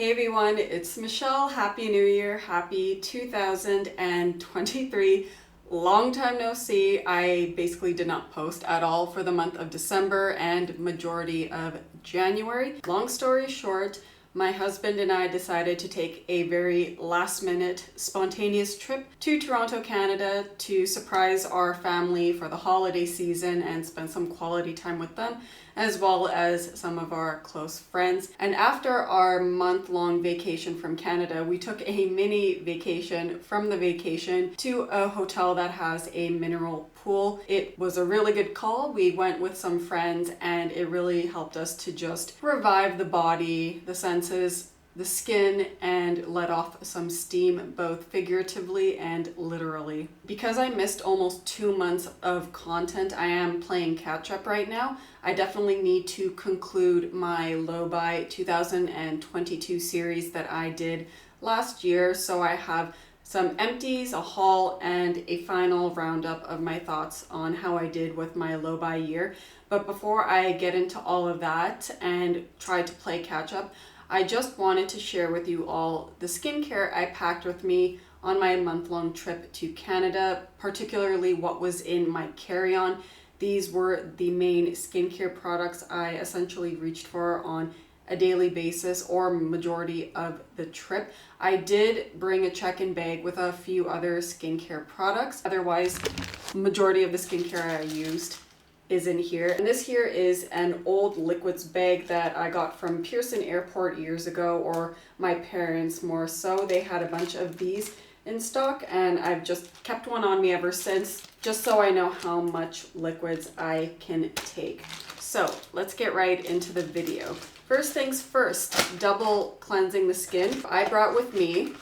Hey everyone, it's Michelle. Happy New Year. Happy 2023. Long time no see. I basically did not post at all for the month of December and majority of January. Long story short, my husband and I decided to take a very last minute spontaneous trip to Toronto, Canada to surprise our family for the holiday season and spend some quality time with them, as well as some of our close friends. And after our month-long vacation from Canada, we took a mini vacation from the vacation to a hotel that has a mineral pool. It was a really good call. We went with some friends and it really helped us to just revive the body, the senses, the skin, and let off some steam, both figuratively and literally. Because I missed almost 2 months of content, I am playing catch up right now. I definitely need to conclude my Low Buy 2022 series that I did last year, so I have some empties, a haul, and a final roundup of my thoughts on how I did with my low buy year. But before I get into all of that and try to play catch up, I just wanted to share with you all the skincare I packed with me on my month-long trip to Canada, particularly what was in my carry-on. These were the main skincare products I essentially reached for on a daily basis or majority of the trip. I did bring a check-in bag with a few other skincare products. Otherwise, majority of the skincare I used is in here. And this here is an old liquids bag that I got from Pearson Airport years ago, or my parents more so. They had a bunch of these in stock and I've just kept one on me ever since, just so I know how much liquids I can take. So let's get right into the video. First things first, double cleansing the skin. I brought with me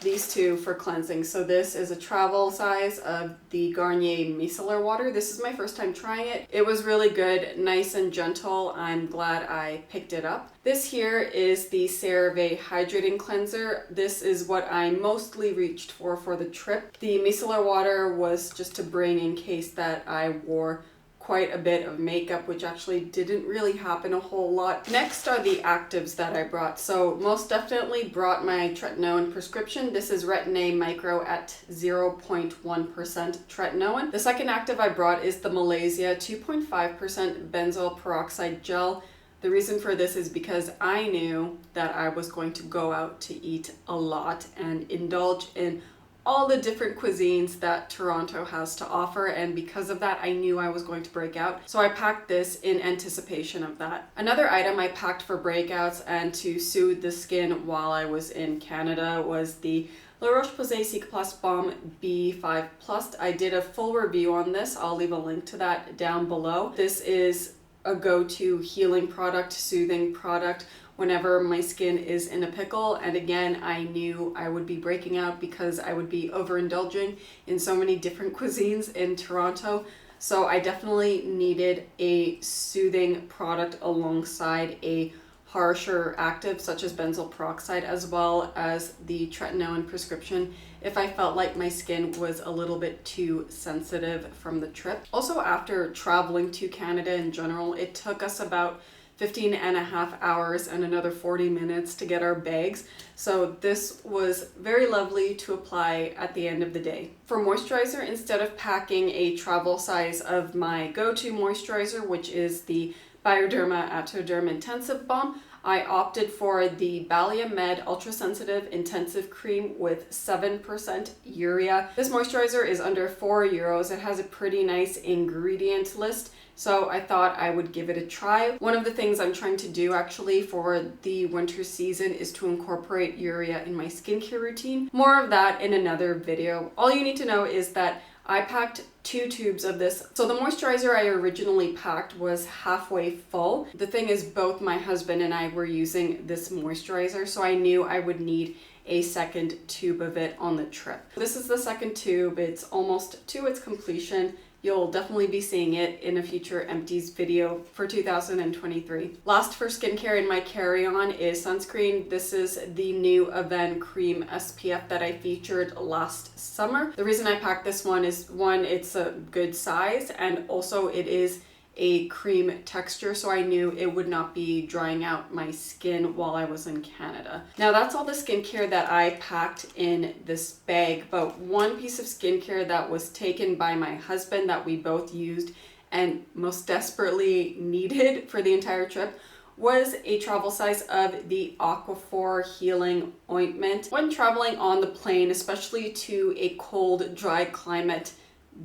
these two for cleansing. So this is a travel size of the Garnier Micellar water. This is my first time trying it. It was really good, nice and gentle. I'm glad I picked it up. This here is the Cerave Hydrating Cleanser. This is what I mostly reached for the trip. The micellar water was just to bring in case that I wore quite a bit of makeup, which actually didn't really happen a whole lot. Next are the actives that I brought. So most definitely brought my tretinoin prescription. This is Retin-A Micro at 0.1% tretinoin. The second active I brought is the Malezia 2.5% benzoyl peroxide gel. The reason for this is because I knew that I was going to go out to eat a lot and indulge in all the different cuisines that Toronto has to offer, and because of that I knew I was going to break out, so I packed this in anticipation of that. Another item I packed for breakouts and to soothe the skin while I was in Canada was the Roche Posay Cicaplast Baume B5 Plus. I did a full review on this. I'll leave a link to that down below. This is a go-to healing product, soothing product whenever my skin is in a pickle. And again, I knew I would be breaking out because I would be overindulging in so many different cuisines in Toronto. So I definitely needed a soothing product alongside a harsher active such as benzoyl peroxide, as well as the tretinoin prescription if I felt like my skin was a little bit too sensitive from the trip. Also, after traveling to Canada in general, it took us about 15 and a half hours and another 40 minutes to get our bags. So this was very lovely to apply at the end of the day. For moisturizer, instead of packing a travel size of my go-to moisturizer, which is the Bioderma Atoderm Intensive Balm, I opted for the Balea Med Ultra Sensitive Intensive Cream with 7% urea. This moisturizer is under €4. It has a pretty nice ingredient list, so I thought I would give it a try. One of the things I'm trying to do actually for the winter season is to incorporate urea in my skincare routine. More of that in another video. All you need to know is that I packed 2 tubes of this. So the moisturizer I originally packed was halfway full. The thing is, both my husband and I were using this moisturizer, so I knew I would need a second tube of it on the trip. This is the second tube. It's almost to its completion. You'll definitely be seeing it in a future empties video for 2023. Last for skincare in my carry-on is sunscreen. This is the new Aven Cream SPF that I featured last summer. The reason I packed this one is, one, it's a good size, and also it is a cream texture, so I knew it would not be drying out my skin while I was in Canada. Now that's all the skincare that I packed in this bag, but one piece of skincare that was taken by my husband that we both used and most desperately needed for the entire trip was a travel size of the A.K.A Healing Ointment. When traveling on the plane, especially to a cold, dry climate,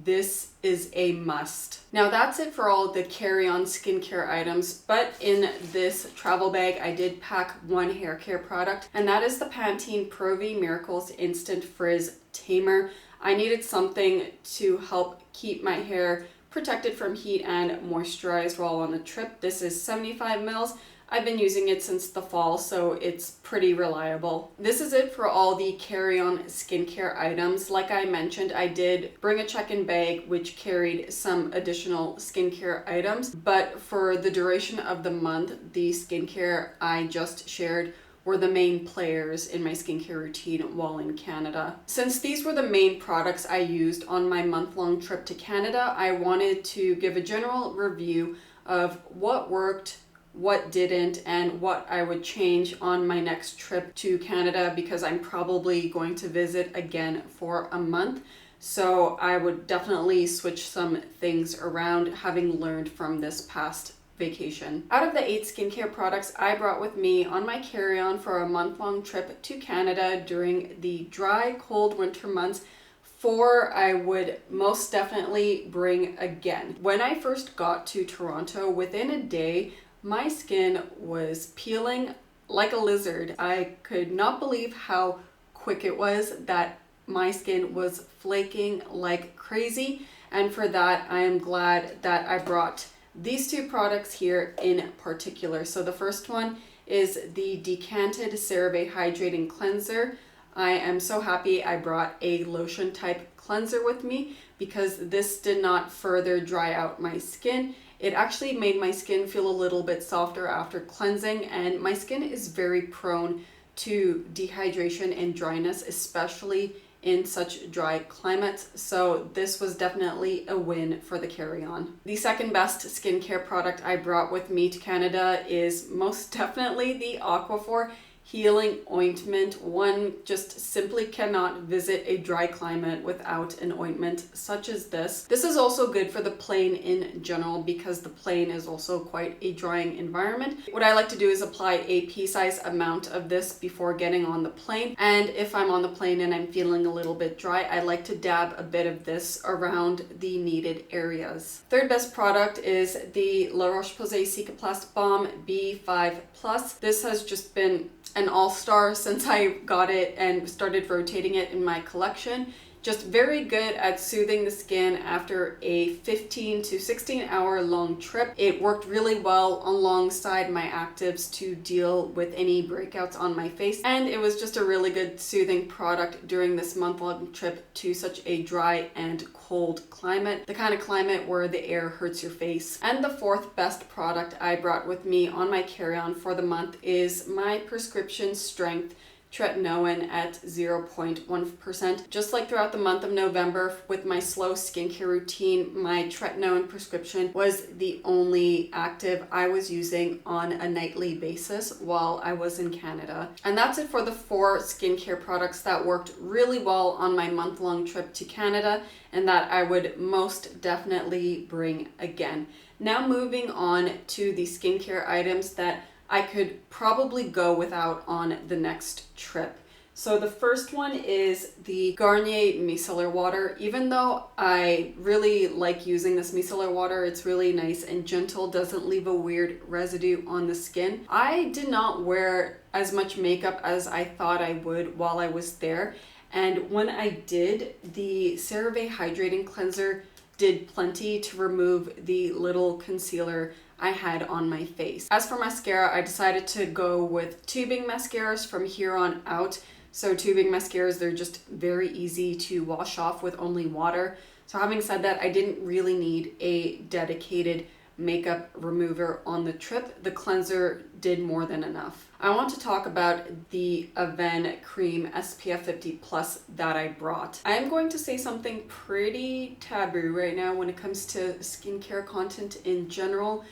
this is a must. Now that's it for all the carry-on skincare items, but in this travel bag I did pack one hair care product, and that is the Pantene Pro-V Miracles Instant Frizz Tamer. I needed something to help keep my hair protected from heat and moisturized while on the trip. This is 75 mils. I've been using it since the fall, so it's pretty reliable. This is it for all the carry-on skincare items. Like I mentioned, I did bring a check-in bag which carried some additional skincare items, but for the duration of the month, the skincare I just shared were the main players in my skincare routine while in Canada. Since these were the main products I used on my month-long trip to Canada, I wanted to give a general review of what worked, what didn't, and what I would change on my next trip to Canada, because I'm probably going to visit again for a month. So I would definitely switch some things around, having learned from this past vacation. Out of the 8 skincare products I brought with me on my carry-on for a month-long trip to Canada during the dry, cold winter months, 4 I would most definitely bring again. When I first got to Toronto, within a day, my skin was peeling like a lizard. I could not believe how quick it was that my skin was flaking like crazy, and for that I am glad that I brought these 2 products here in particular. So the first one is the Decanted Cerave Hydrating Cleanser. I am so happy I brought a lotion type cleanser with me, because this did not further dry out my skin. It actually made my skin feel a little bit softer after cleansing, and my skin is very prone to dehydration and dryness, especially in such dry climates, so this was definitely a win for the carry-on. The second best skincare product I brought with me to Canada is most definitely the A.K.A Healing Ointment. One just simply cannot visit a dry climate without an ointment such as this. This is also good for the plane in general, because the plane is also quite a drying environment. What I like to do is apply a pea-sized amount of this before getting on the plane, and if I'm on the plane and I'm feeling a little bit dry, I like to dab a bit of this around the needed areas. Third best product is the La Roche-Posay Cicaplast Baume B5+. This has just been an all-star since I got it and started rotating it in my collection. Just very good at soothing the skin after a 15 to 16 hour long trip. It worked really well alongside my actives to deal with any breakouts on my face, and it was just a really good soothing product during this month-long trip to such a dry and cold climate, the kind of climate where the air hurts your face. And the fourth best product I brought with me on my carry-on for the month is my prescription strength tretinoin at 0.1%. Just like throughout the month of November with my slow skincare routine, my tretinoin prescription was the only active I was using on a nightly basis while I was in Canada. And that's it for the 4 skincare products that worked really well on my month-long trip to Canada and that I would most definitely bring again. Now moving on to the skincare items that I could probably go without on the next trip. So the first one is the Garnier Micellar water. Even though I really like using this micellar water, it's really nice and gentle, doesn't leave a weird residue on the skin. I did not wear as much makeup as I thought I would while I was there. And when I did, the Cerave Hydrating Cleanser did plenty to remove the little concealer I had on my face. As for mascara, I decided to go with tubing mascaras from here on out. So tubing mascaras, they're just very easy to wash off with only water. So having said that, I didn't really need a dedicated makeup remover on the trip. The cleanser did more than enough. I want to talk about the Avène Cream SPF 50 Plus that I brought. I am going to say something pretty taboo right now when it comes to skincare content in general,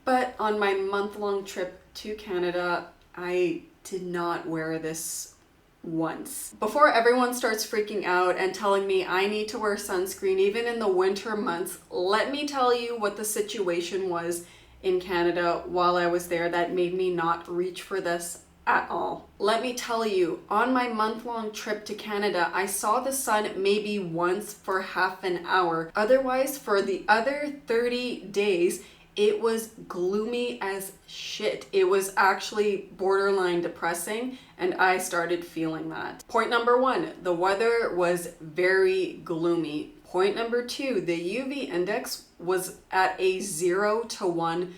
but on my month-long trip to Canada, I did not wear this once. Before everyone starts freaking out and telling me I need to wear sunscreen even in the winter months, let me tell you what the situation was in Canada while I was there that made me not reach for this at all. Let me tell you, on my month-long trip to Canada, I saw the sun maybe once for half an hour. Otherwise, for the other 30 days, it was gloomy as shit. It was actually borderline depressing, and I started feeling that. Point number one, the weather was very gloomy. Point number two, the UV index was at a 0 to 1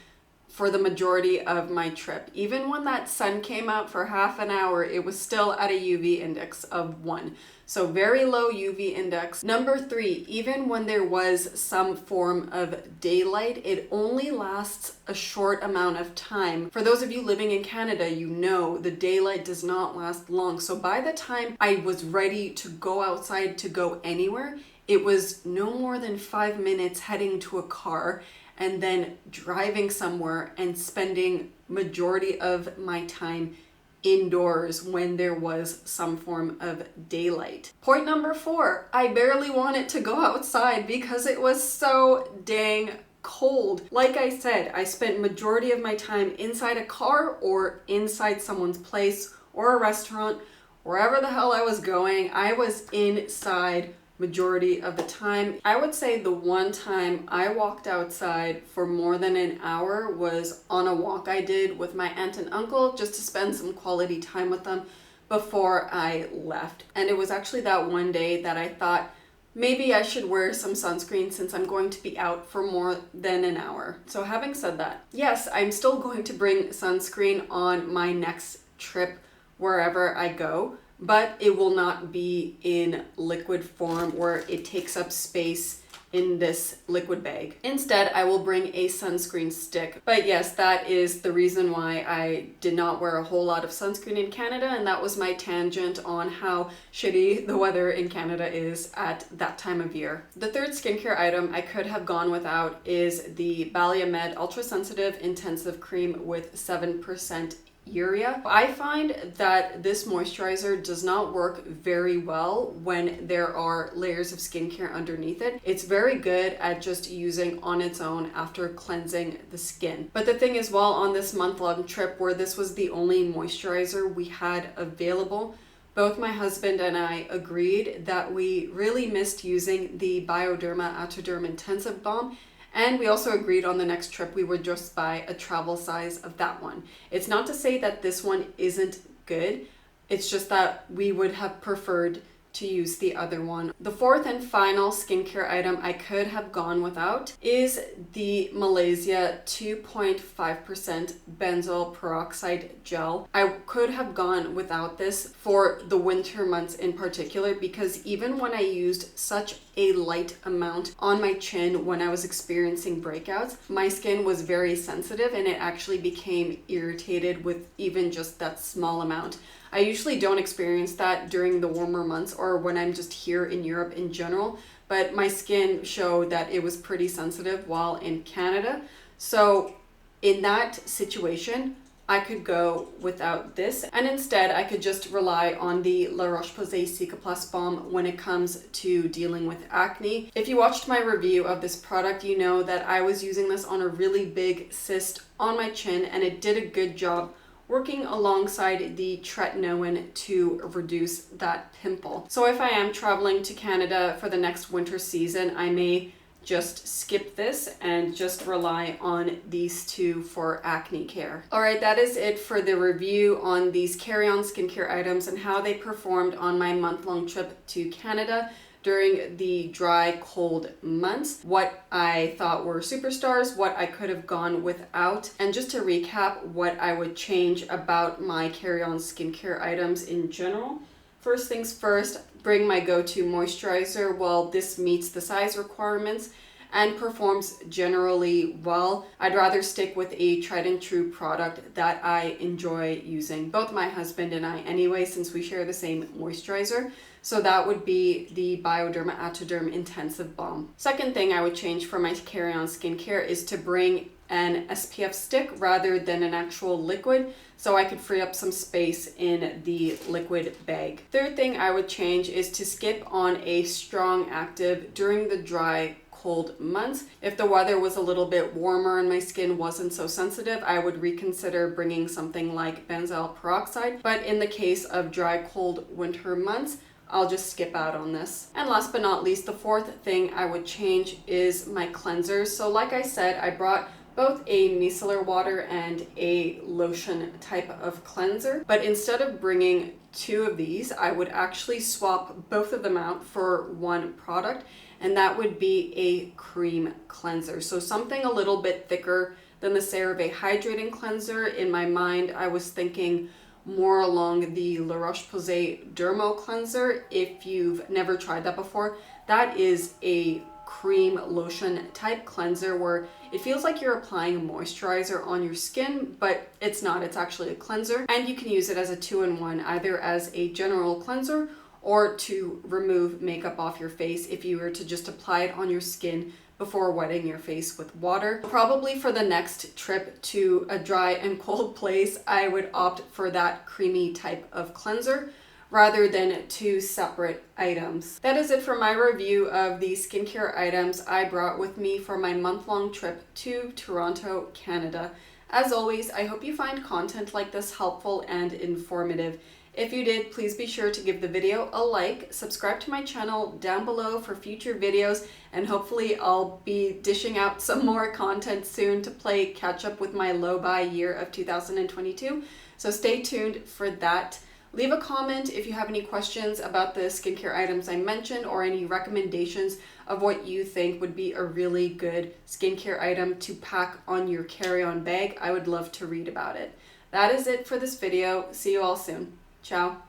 for the majority of my trip. Even when that sun came out for half an hour, it was still at a UV index of 1. So very low UV index. Number three, even when there was some form of daylight, it only lasts a short amount of time. For those of you living in Canada, you know the daylight does not last long. So by the time I was ready to go outside to go anywhere, it was no more than 5 minutes heading to a car and then driving somewhere and spending majority of my time indoors when there was some form of daylight. Point number four, I barely wanted to go outside because it was so dang cold. Like I said, I spent majority of my time inside a car or inside someone's place or a restaurant. Wherever the hell I was going, I was inside majority of the time. I would say the one time I walked outside for more than an hour was on a walk I did with my aunt and uncle just to spend some quality time with them before I left. And it was actually that one day that I thought maybe I should wear some sunscreen since I'm going to be out for more than an hour. So having said that, yes, I'm still going to bring sunscreen on my next trip wherever I go, but it will not be in liquid form where it takes up space in this liquid bag. Instead, I will bring a sunscreen stick. But yes, that is the reason why I did not wear a whole lot of sunscreen in Canada, and that was my tangent on how shitty the weather in Canada is at that time of year. The third skincare item I could have gone without is the Balea Med Ultra Sensitive Intensive Cream with 7% urea. I find that this moisturizer does not work very well when there are layers of skincare underneath it. It's very good at just using on its own after cleansing the skin. But the thing is, while on this month-long trip where this was the only moisturizer we had available, both my husband and I agreed that we really missed using the Bioderma Atoderm Intensive Balm. And we also agreed on the next trip we would just buy a travel size of that one. It's not to say that this one isn't good. It's just that we would have preferred to use the other one. The fourth and final skincare item I could have gone without is the Malezia 2.5% benzoyl peroxide gel. I could have gone without this for the winter months in particular, because even when I used such a light amount on my chin when I was experiencing breakouts, my skin was very sensitive and it actually became irritated with even just that small amount. I usually don't experience that during the warmer months or when I'm just here in Europe in general, but my skin showed that it was pretty sensitive while in Canada. So in that situation, I could go without this, and instead I could just rely on the La Roche-Posay Cicaplast Balm when it comes to dealing with acne. If you watched my review of this product, you know that I was using this on a really big cyst on my chin, and it did a good job working alongside the tretinoin to reduce that pimple. So if I am traveling to Canada for the next winter season, I may just skip this and just rely on these two for acne care. All right, that is it for the review on these carry-on skincare items and how they performed on my month-long trip to Canada during the dry, cold months, what I thought were superstars, what I could have gone without, and just to recap what I would change about my carry-on skincare items in general. First things first, bring my go-to moisturizer. Well, this meets the size requirements, and performs generally well. I'd rather stick with a tried and true product that I enjoy using, both my husband and I anyway, since we share the same moisturizer. So that would be the Bioderma Atoderm Intensive Balm. Second thing I would change for my carry-on skincare is to bring an SPF stick rather than an actual liquid, so I could free up some space in the liquid bag. Third thing I would change is to skip on a strong active during the dry cold months. If the weather was a little bit warmer and my skin wasn't so sensitive, I would reconsider bringing something like benzoyl peroxide. But in the case of dry cold winter months, I'll just skip out on this. And last but not least, the fourth thing I would change is my cleansers. So like I said, I brought both a micellar water and a lotion type of cleanser, but instead of bringing two of these, I would actually swap both of them out for one product, and that would be a cream cleanser. So something a little bit thicker than the Cerave Hydrating Cleanser. In my mind, I was thinking more along the La Roche-Posay Dermo Cleanser. If you've never tried that before, that is a cream lotion type cleanser where it feels like you're applying a moisturizer on your skin, but it's not. It's actually a cleanser, and you can use it as a 2-in-1, either as a general cleanser or to remove makeup off your face if you were to just apply it on your skin before wetting your face with water. Probably for the next trip to a dry and cold place, I would opt for that creamy type of cleanser rather than two separate items. That is it for my review of the skincare items I brought with me for my month-long trip to Toronto, Canada. As always, I hope you find content like this helpful and informative. If you did, please be sure to give the video a like, subscribe to my channel down below for future videos, and hopefully I'll be dishing out some more content soon to play catch up with my low buy year of 2022. So stay tuned for that. Leave a comment if you have any questions about the skincare items I mentioned or any recommendations of what you think would be a really good skincare item to pack on your carry-on bag. I would love to read about it. That is it for this video. See you all soon. Ciao.